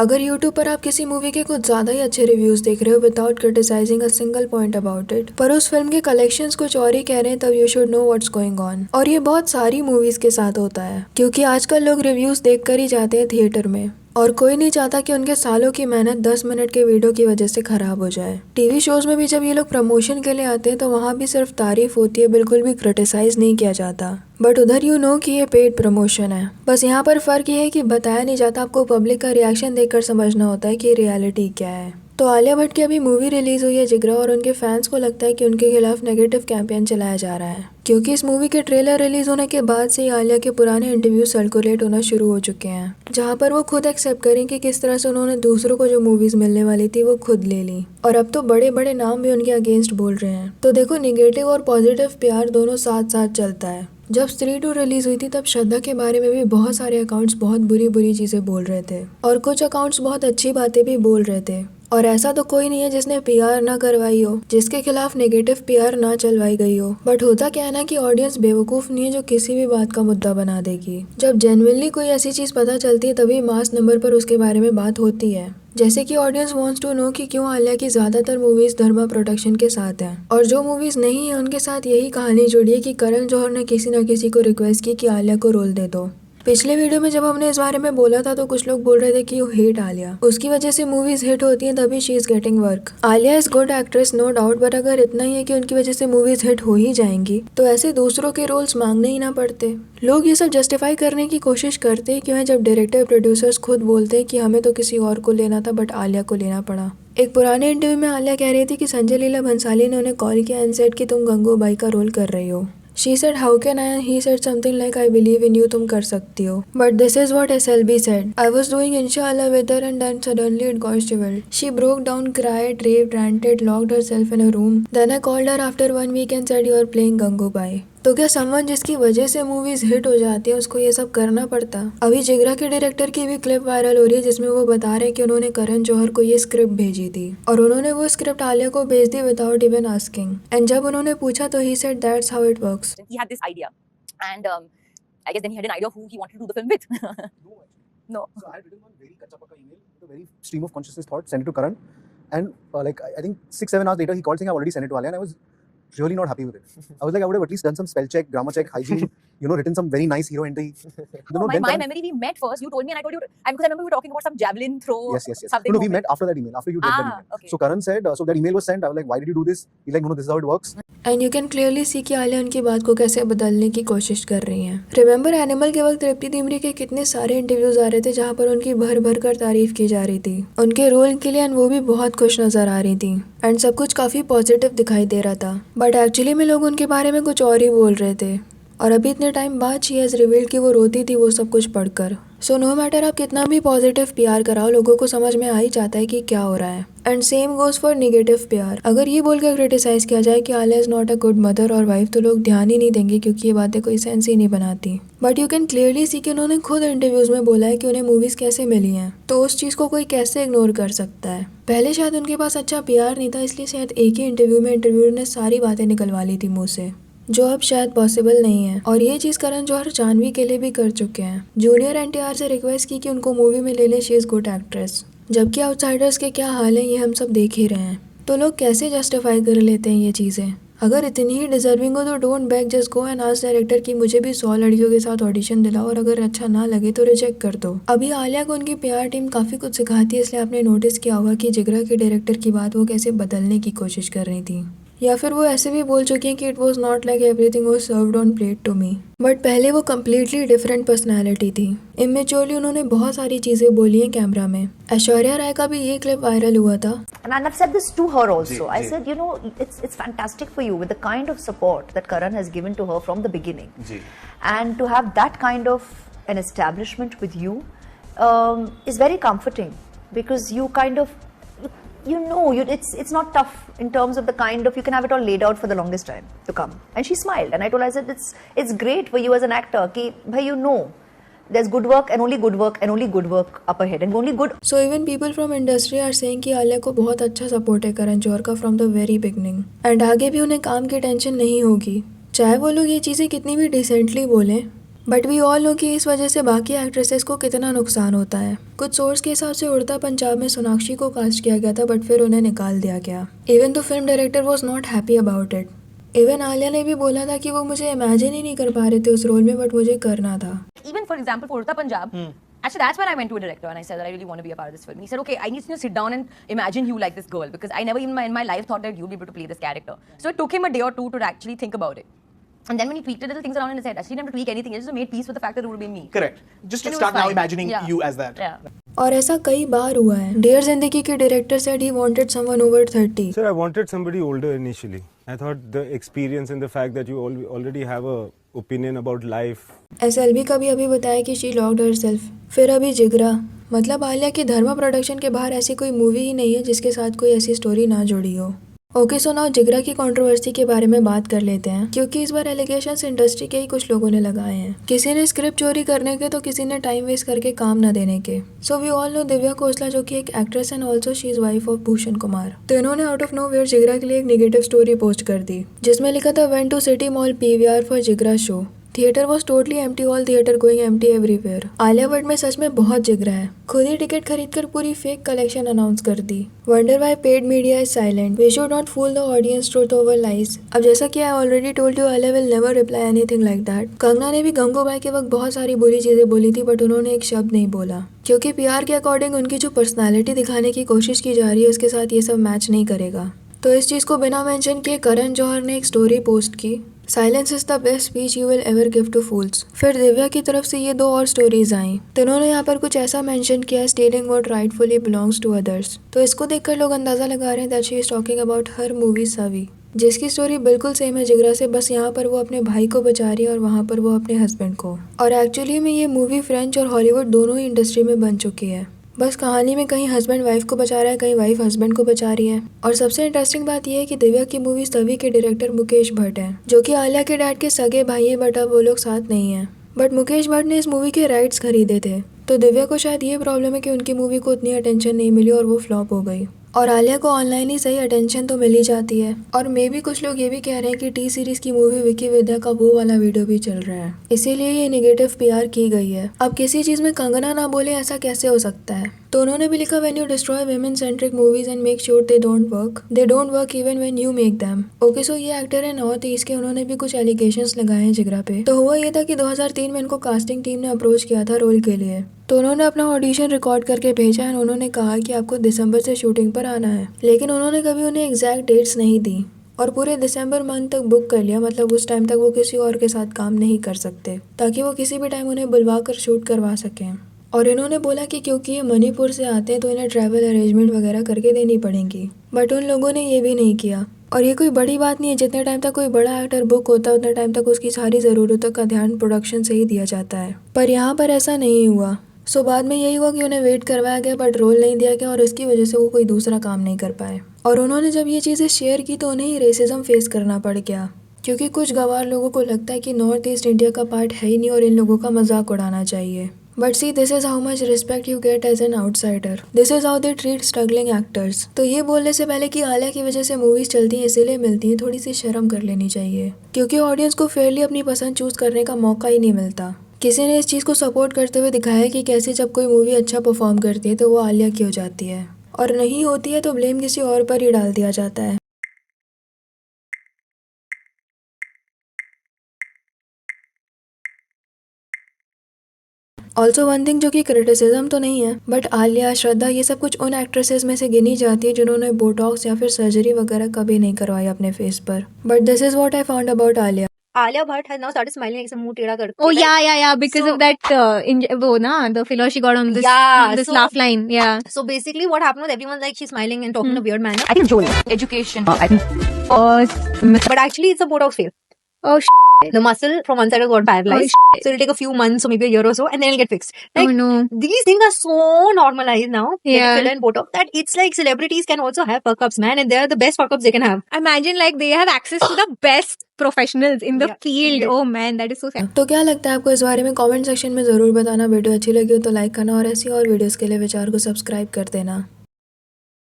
अगर YouTube पर आप किसी मूवी के कुछ ज्यादा ही अच्छे रिव्यूज देख रहे हो without criticising a single point about it, पर उस फिल्म के कलेक्शंस कुछ और ही कह रहे हैं, तब you should know what's going on. और ये बहुत सारी मूवीज के साथ होता है, क्योंकि आजकल लोग रिव्यूज देख कर ही जाते हैं थिएटर में, और कोई नहीं चाहता कि उनके सालों की मेहनत 10 मिनट के वीडियो की वजह से खराब हो जाए। टीवी शोज में भी जब ये लोग प्रमोशन के लिए आते हैं तो वहाँ भी सिर्फ तारीफ होती है, बिल्कुल भी क्रिटिसाइज नहीं किया जाता। बट उधर यू नो कि ये पेड प्रमोशन है। बस यहाँ पर फर्क ये है कि बताया नहीं जाता, आपको पब्लिक का रिएक्शन देखकर समझना होता है कि रियलिटी क्या है। तो आलिया भट्ट की अभी मूवी रिलीज हुई है जिगरा, और उनके फैंस को लगता है कि उनके खिलाफ नेगेटिव कैंपेन चलाया जा रहा है, क्योंकि इस मूवी के ट्रेलर रिलीज होने के बाद से ही आलिया के पुराने इंटरव्यू सर्कुलेट होना शुरू हो चुके हैं, जहां पर वो खुद एक्सेप्ट करें कि किस तरह से उन्होंने दूसरों को जो मूवीज मिलने वाली थी वो खुद ले ली, और अब तो बड़े बड़े नाम भी उनके अगेंस्ट बोल रहे हैं। तो देखो, निगेटिव और पॉजिटिव प्यार दोनों साथ साथ चलता है। जब स्त्री 2 रिलीज हुई थी तब श्रद्धा के बारे में भी बहुत सारे अकाउंट्स बहुत बुरी बुरी चीजें बोल रहे थे, और कुछ अकाउंट्स बहुत अच्छी बातें भी बोल रहे थे। और ऐसा तो कोई नहीं है जिसने पीआर ना करवाई हो, जिसके खिलाफ नेगेटिव पीआर ना चलवाई गई हो। बट होता क्या है ना कि ऑडियंस बेवकूफ नहीं है जो किसी भी बात का मुद्दा बना देगी। जब जेन्युइनली कोई ऐसी चीज पता चलती है तभी मास नंबर पर उसके बारे में बात होती है। जैसे कि ऑडियंस वांट्स टू नो कि क्यों आलिया की ज्यादातर मूवीज धर्मा प्रोडक्शन के साथ हैं, और जो मूवीज नहीं है उनके साथ यही कहानी जुड़ी है कि करण जौहर ने किसी न किसी को रिक्वेस्ट की कि आलिया को रोल दे दो। पिछले वीडियो में जब हमने इस बारे में बोला था तो कुछ लोग बोल रहे थे कि यू हेट आलिया, उसकी वजह से मूवीज हिट होती हैं तभी she is getting work. Alia is good actress no doubt, but अगर इतना ही है कि उनकी वजह से मूवीज हिट हो ही जाएंगी तो ऐसे दूसरों के रोल्स मांगने ही ना पड़ते। लोग ये सब जस्टिफाई करने की कोशिश करते क्यों है जब डायरेक्टर प्रोड्यूसर्स खुद बोलते हैं कि हमें तो किसी और को लेना था बट आलिया को लेना पड़ा। एक पुराने इंटरव्यू में आलिया कह रही थी कि संजय लीला भंसाली ने उन्हें कॉल किया एंड सेड कि तुम गंगूबाई का रोल कर रही हो। She said, "How can I?" He said something like, "I believe in you, तुम कर सकती हो." But this is what SLB said. I was doing Inshallah with her and then suddenly it got civil. She broke down, cried, raved, ranted, locked herself in a room. Then I called her after 1 week and said, "You are playing Gangubai." तो क्या someone जिसकी वजह से movies hit हो जाती है उसको ये सब करना पड़ता? अभी जिगरा के डायरेक्टर की भी क्लिप वायरल हो रही है जिसमें वो बता रहे हैं कि उन्होंने करण जौहर को ये स्क्रिप्ट भेजी थी, और उन्होंने वो स्क्रिप्ट आलिया को भेज दी विदाउट इवन आस्किंग। एंड जब उन्होंने पूछा तो he said that's how it works. He had this idea, and I guess then he had an idea of who he wanted to do the film with. No, actually. No. So I had written one very kacha pakka email, with a very stream of consciousness thought, sent it to Karan, and I think 6-7 hours later he called saying I've already sent it to Alia, and I was really not happy with it. I was like, I would have at least done some spell check, grammar check, hygiene, written some very nice hero entry. No, my memory, we met first. You told me, and I told you, because I remember we were talking about some javelin throw. Yes. Something. No, we met after that email, after you did that email. Okay. So Karan said, so that email was sent. I was like, why did you do this? He's like, no, this is how it works. And you can clearly see कि आलिया उनकी बात को कैसे बदलने की कोशिश कर रही हैं। रिमेंबर एनिमल के वक्त तृप्ति डिमरी के कितने सारे इंटरव्यूज आ रहे थे जहां पर उनकी भर भर कर तारीफ की जा रही थी उनके रोल के लिए, एंड वो भी बहुत खुश नजर आ रही थी, एंड सब कुछ काफी पॉजिटिव दिखाई दे रहा था। बट एक्चुअली में लोग उनके बारे में कुछ और ही बोल रहे थे, और अभी इतने टाइम बाद शी हैज रिवील्ड कि वो रोती थी वो सब कुछ पढ़कर। सो नो मैटर आप कितना भी पॉजिटिव प्यार कराओ, लोगों को समझ में आ ही जाता है कि क्या हो रहा है। And same goes for negative प्यार। अगर ये बोलकर क्रिटिसाइज किया जाए कि Alia is not a good mother और वाइफ तो लोग ध्यान ही नहीं देंगे, क्योंकि ये बातें कोई सेंस ही नहीं बनाती। But you can clearly see कि उन्होंने खुद इंटरव्यूज में बोला है कि उन्हें मूवीज कैसे मिली हैं, तो उस चीज को कोई कैसे इग्नोर कर सकता है। पहले शायद उनके पास अच्छा प्यार नहीं था, इसलिए शायद एक ही इंटरव्यू में इंटरव्यूअर ने सारी बातें निकलवा ली थी मुंह से, जो अब शायद पॉसिबल नहीं है। और ये चीज करण जौहर जानवी के लिए भी कर चुके हैं। जूनियर एनटीआर से रिक्वेस्ट की कि उनको मूवी में ले ले, शी इज गुड एक्ट्रेस, जबकि आउटसाइडर्स के क्या हाल है ये हम सब देख ही रहे हैं। तो लोग कैसे जस्टिफाई कर लेते हैं ये चीजें? अगर इतनी ही डिजर्विंग हो तो don't back, just go and ask director कि मुझे भी 100 लड़कियों के साथ ऑडिशन दिलाओ, और अगर अच्छा ना लगे तो रिजेक्ट कर दो। अभी आलिया को उनकी पीआर टीम काफी कुछ सिखाती है, इसलिए आपने नोटिस किया होगा कि जिगरा के डायरेक्टर की बात वो कैसे बदलने की कोशिश कर रही थी, या फिर वो ऐसे भी बोल चुकी हैं कि it was not like everything was served on plate to me. But पहले वो कम्प्लीटली डिफरेंट पर्सनैलिटी थी। इमेच्योरली उन्होंने बहुत सारी चीजें बोली हैं कैमरा में। ऐश्वर्या राय का भी ये क्लिप वायरल हुआ था। And I've said this to her also. I said, it's fantastic for you with the kind of support that Karan has given to her from the beginning. And to have that kind of an establishment with you is very comforting, because you kind of it's not tough in terms of the kind of, you can have it all laid out for the longest time to come. And she smiled, and I told her, I said, it's great for you as an actor ki bhai, there's good work and only good work and only good work up ahead and only good. So even people from industry are saying कि आलिया को बहुत अच्छा support है करण जौहर का from the very beginning, and आगे भी उन्हें काम की टेंशन नहीं होगी, चाहे वो लोग ये चीजें कितनी भी डिसेंटली बोलें। बट वी ऑल नो कि इस वजह से बाकी एक्ट्रेसेस को कितना नुकसान होता है। कुछ सोर्स के हिसाब से उड़ता पंजाब में सोनाक्षी को कास्ट किया गया था बट फिर उन्हें निकाल दिया गया। Even the film director was not happy about it. Even Alia ने भी बोला था कि वो मुझे इमेजिन ही नहीं कर पा रहे थे उस रोल में, बट मुझे करना था। Even for example, for Urta Punjab, actually that's when I went to a director and I said that I really want to be a part of this film. He said, okay, I need to sit down and imagine you like this girl, because I never in my life thought that you'd be able to play this character. So it took him a day or two to actually think about it. And then when he tweaked little things around in his head, I didn't have to tweak anything. I just made peace with the fact that it would be me. Correct. Just And it was start now fine. imagining Yeah. you as that. Yeah. और ऐसा कई बार हुआ है। Dear जिंदगी के director said he wanted someone over 30। Sir, I wanted somebody older initially. I thought the experience and the fact that you already have a opinion about life. SLB का भी अभी बताया कि शी लॉक्ड हरसेल्फ। फिर अभी जिगरा, मतलब आलिया की धर्मा प्रोडक्शन के बाहर ऐसी कोई मूवी ही नहीं है जिसके साथ कोई ऐसी स्टोरी ना जुड़ी हो। ओके, सो नाउ जिगरा की कंट्रोवर्सी के बारे में बात कर लेते हैं, क्योंकि इस बार एलिगेशंस इंडस्ट्री के ही कुछ लोगों ने लगाए हैं। किसी ने स्क्रिप्ट चोरी करने के तो किसी ने टाइम वेस्ट करके काम न देने के। So we all know Divya Khosla, जो कि एक actress and also she is wife of Bhushan Kumar. तो इन्होंने आउट ऑफ नोवेयर जिगरा के लिए एक नेगेटिव स्टोरी पोस्ट कर दी जिसमें लिखा था went to city mall PVR for Jigra show. Theatre was totally empty, all theatre going empty everywhere. Alia Bhatt में सच में बहुत जिगरा है। खुद ही टिकट खरीदकर पूरी फेक कलेक्शन अनाउंस कर दी। Wonder why paid media is silent, we should not fool the audience truth over lies. अब जैसा कि I already told you, Alia will never reply anything like that. Kangana ने भी गंगूबाई के वक्त बहुत सारी बुरी चीजें बोली थी बट उन्होंने एक शब्द नहीं बोला, क्योंकि PR के अकॉर्डिंग उनकी जो पर्सनैलिटी दिखाने की कोशिश की जा रही है उसके साथ ये सब मैच नहीं करेगा। तो इस चीज़ को बिना मेंशन किए करण जौहर ने एक स्टोरी पोस्ट की, silence is the best speech you will ever give to fools. फिर दिव्या की तरफ से ये 2 और स्टोरीज आई, तो उन्होंने यहाँ पर कुछ ऐसा मेंशन किया, stealing what rightfully belongs to others. तो इसको देखकर लोग अंदाजा लगा रहे हैं that she is talking about her movie Savi, जिसकी स्टोरी बिल्कुल सेम है जिगरा से, बस यहाँ पर वो अपने भाई को बचा रही है और वहाँ पर वो अपने हस्बैंड को। और एक्चुअली में ये मूवी फ्रेंच और हॉलीवुड दोनों ही इंडस्ट्री में बन चुकी है। बस कहानी में कहीं हस्बैंड वाइफ को बचा रहा है, कहीं वाइफ हस्बैंड को बचा रही है। और सबसे इंटरेस्टिंग बात यह है कि दिव्या की मूवी सभी के डायरेक्टर मुकेश भट्ट हैं, जो कि आलिया के डैड के सगे भाई है, बट अब वो लोग साथ नहीं हैं। बट मुकेश भट्ट ने इस मूवी के राइट्स खरीदे थे, तो दिव्या को शायद ये प्रॉब्लम है कि उनकी मूवी को उतनी अटेंशन नहीं मिली और वो फ्लॉप हो गई। और आलिया को ऑनलाइन ही सही अटेंशन तो मिल ही जाती है। और मे भी कुछ लोग ये भी कह रहे हैं कि T सीरीज की मूवी विकी विद्या का वो वाला वीडियो भी चल रहा है, इसीलिए ये नेगेटिव PR की गई है। अब किसी चीज में कंगना ना बोले ऐसा कैसे हो सकता है? तो उन्होंने भी लिखा when you destroy women centric movies and make sure they don't work even when you make them. Okay, so ये एक्टर है नॉर्थ ईस्ट के, उन्होंने भी कुछ एलिगेशंस लगाए हैं जिगरा पे। तो हुआ ये था कि 2003 में इनको कास्टिंग टीम ने अप्रोच किया था रोल के लिए, तो उन्होंने अपना ऑडिशन रिकॉर्ड करके भेजा है। उन्होंने कहा कि आपको दिसंबर से शूटिंग पर आना है, लेकिन उन्होंने कभी उन्हें एग्जैक्ट डेट्स नहीं दी और पूरे दिसंबर मंथ तक बुक कर लिया। मतलब उस टाइम तक वो किसी और के साथ काम नहीं कर सकते, ताकि वो किसी भी टाइम उन्हें बुलवा कर शूट करवा सकें। और इन्होंने बोला कि क्योंकि ये मणिपुर से आते हैं तो इन्हें ट्रैवल अरेंजमेंट वगैरह करके देनी पड़ेंगी, बट उन लोगों ने ये भी नहीं किया। और ये कोई बड़ी बात नहीं है, जितने टाइम तक कोई बड़ा एक्टर बुक होता है उतने टाइम तक उसकी सारी ज़रूरतों का ध्यान प्रोडक्शन से ही दिया जाता है, पर यहाँ पर ऐसा नहीं हुआ। सो बाद में यही हुआ कि उन्हें वेट करवाया गया बट रोल नहीं दिया गया और इसकी वजह से वो कोई दूसरा काम नहीं कर पाए। और उन्होंने जब ये चीज़ें शेयर की तो उन्हें ही रेसिज्म फेस करना पड़ गया, क्योंकि कुछ गंवार लोगों को लगता है कि नॉर्थ ईस्ट इंडिया का पार्ट है ही नहीं और इन लोगों का मजाक उड़ाना चाहिए। But see, this is how much respect you get as an outsider, this is how they treat struggling actors. तो ये बोलने से पहले कि आलिया की वजह से मूवीज चलती हैं इसीलिए मिलती हैं, थोड़ी सी शर्म कर लेनी चाहिए, क्योंकि ऑडियंस को फेयरली अपनी पसंद चूज करने का मौका ही नहीं मिलता। किसी ने इस चीज़ को सपोर्ट करते हुए दिखाया है कि कैसे जब कोई मूवी अच्छा परफॉर्म करती है तो वो आलिया की हो जाती है, और नहीं होती है तो ब्लेम किसी और पर ही डाल दिया जाता है। ऑल्सो वन थिंग, जो कि क्रिटिसिज्म तो नहीं है, बट आलिया, श्रद्धा, ये सब कुछ उन एक्ट्रेसेस में से गिनी जाती है जिन्होंने बोटॉक्स या फिर सर्जरी वगैरह कभी नहीं करवाई अपने फेस पर। But this is what I found about Alia. Alia Bhatt has now started smiling like some muh teda karti. Oh yeah, because So- of that the filler she got on this Yeah, this so- laugh line. Yeah. So basically, what happened was everyone's like she's smiling and talking in a weird manner. I think Joel. Education. I think But actually, it's a Botox fail. Oh The muscle from one side has got paralyzed. So it'll take a few months or maybe a year or so and then it'll get fixed. Like, oh no. these things are so normalized now. Yeah. Filler and Botox, that it's like celebrities can also have fuck ups, man, and they're the best fuck ups they can have. Imagine like they have access to the best professionals in the Yeah. field. Yeah. Oh man, that is so sad. तो क्या लगता है आपको इस बारे में? Comment section में ज़रूर बताना। वीडियो अच्छी लगी हो तो लाइक करना और ऐसी और वीडियोस के लिए विचार को सब्सक्राइब कर देना।